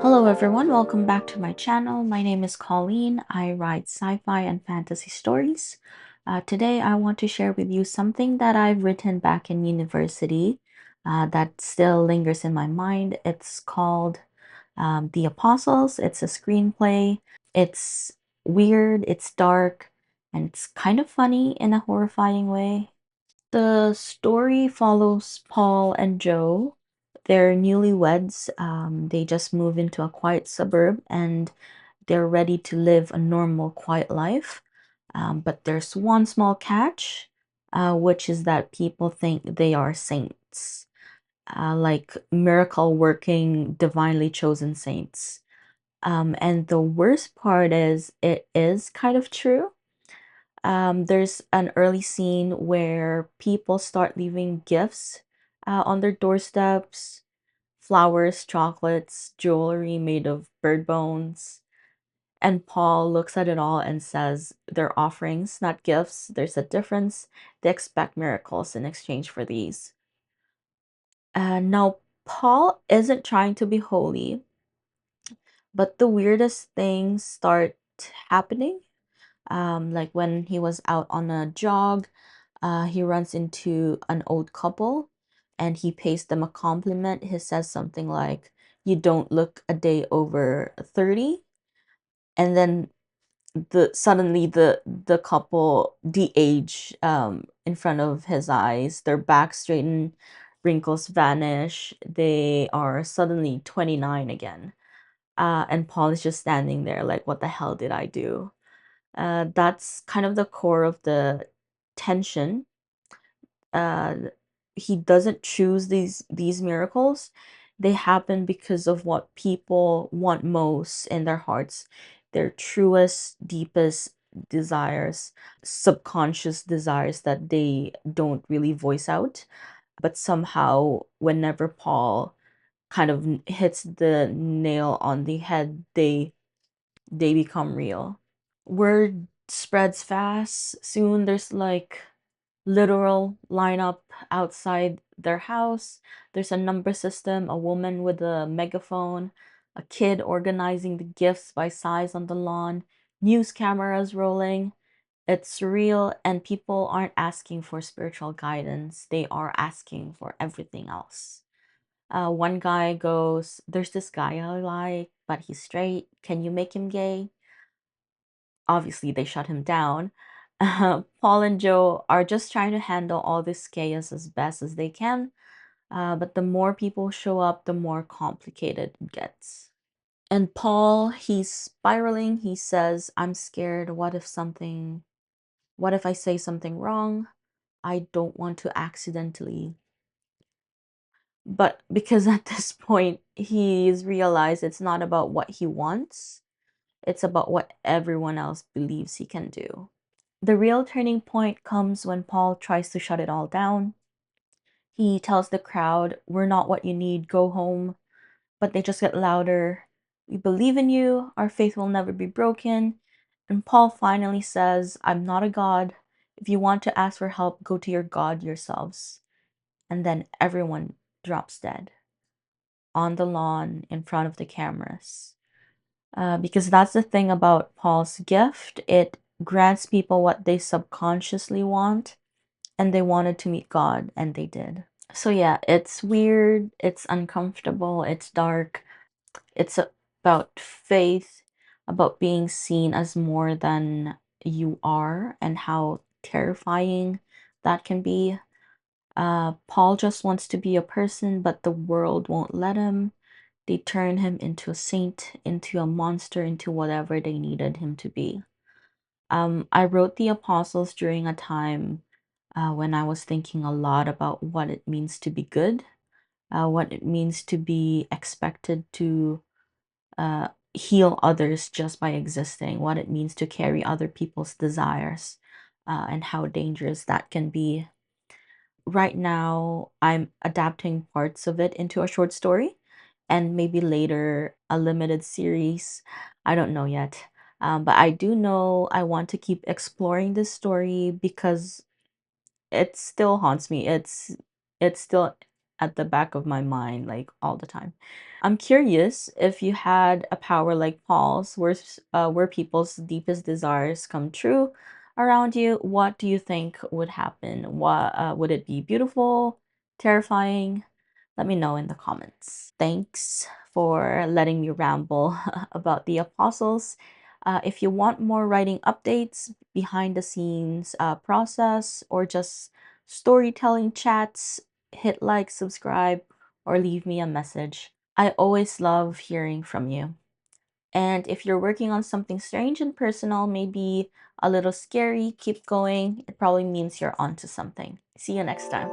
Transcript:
Hello everyone, welcome back to my channel. My name is Colleen. I write sci-fi and fantasy stories. Today I want to share with you something that I've written back in university that still lingers in my mind. It's called The Apostles. It's a screenplay. It's weird, it's dark, and it's kind of funny in a horrifying way. The story follows Paul and Joe. They're newlyweds. They just moved into a quiet suburb and they're ready to live a normal, quiet life. But there's one small catch, which is that people think they are saints, like miracle working, divinely chosen saints. And the worst part is, it is kind of true. There's an early scene where people start leaving gifts on their doorsteps, flowers, chocolates, jewelry made of bird bones. And Paul looks at it all and says, they're offerings, not gifts. There's a difference. They expect miracles in exchange for these. Now, Paul isn't trying to be holy, but the weirdest things start happening. Like when he was out on a jog, he runs into an old couple and he pays them a compliment. He says something like, "You don't look a day over 30." And then the couple de-age in front of his eyes. Their backs straighten, wrinkles vanish. They are suddenly 29 again. And Paul is just standing there like, what the hell did I do? That's kind of the core of the tension. uh he doesn't choose these miracles. They happen because of what people want most in their hearts, their truest, deepest desires, subconscious desires that they don't really voice out. But somehow, whenever Paul kind of hits the nail on the head, they become real. Word spreads fast. Soon there's like literal lineup outside their house. There's a number system, a woman with a megaphone, a kid organizing the gifts by size on the lawn, news cameras rolling. It's surreal, and people aren't asking for spiritual guidance. They are asking for everything else. One guy goes, "There's this guy I like, but he's straight. Can you make him gay?" Obviously, they shut him down. Paul and Joe are just trying to handle all this chaos as best as they can. But the more people show up, the more complicated it gets. And Paul, he's spiraling. He says, "I'm scared. What if I say something wrong? I don't want to accidentally." But because at this point, he's realized it's not about what he wants, it's about what everyone else believes he can do. The real turning point comes when Paul tries to shut it all down. He tells the crowd, "We're not what you need, go home." But they just get louder. "We believe in you, our faith will never be broken." And Paul finally says, "I'm not a god. If you want to ask for help, go to your God yourselves." And then everyone drops dead on the lawn in front of the cameras. Because that's the thing about Paul's gift. It grants people what they subconsciously want, and they wanted to meet God, and they did. So yeah, it's weird, it's uncomfortable, it's dark. It's about faith, about being seen as more than you are, and how terrifying that can be. Paul just wants to be a person, but the world won't let him. They turn him into a saint, into a monster, into whatever they needed him to be. I wrote The Apostles during a time when I was thinking a lot about what it means to be good, what it means to be expected to heal others just by existing, what it means to carry other people's desires, and how dangerous that can be. Right now, I'm adapting parts of it into a short story and maybe later a limited series. I don't know yet. But I do know I want to keep exploring this story because it still haunts me. It's still at the back of my mind like all the time. I'm curious, if you had a power like Paul's, where people's deepest desires come true around you, what do you think would happen? What would it be beautiful, terrifying? Let me know in the comments. Thanks for letting me ramble about the apostles. If you want more writing updates, behind the scenes process, or just storytelling chats, hit like, subscribe, or leave me a message. I always love hearing from you. And if you're working on something strange and personal, maybe a little scary, keep going. It probably means you're onto something. See you next time.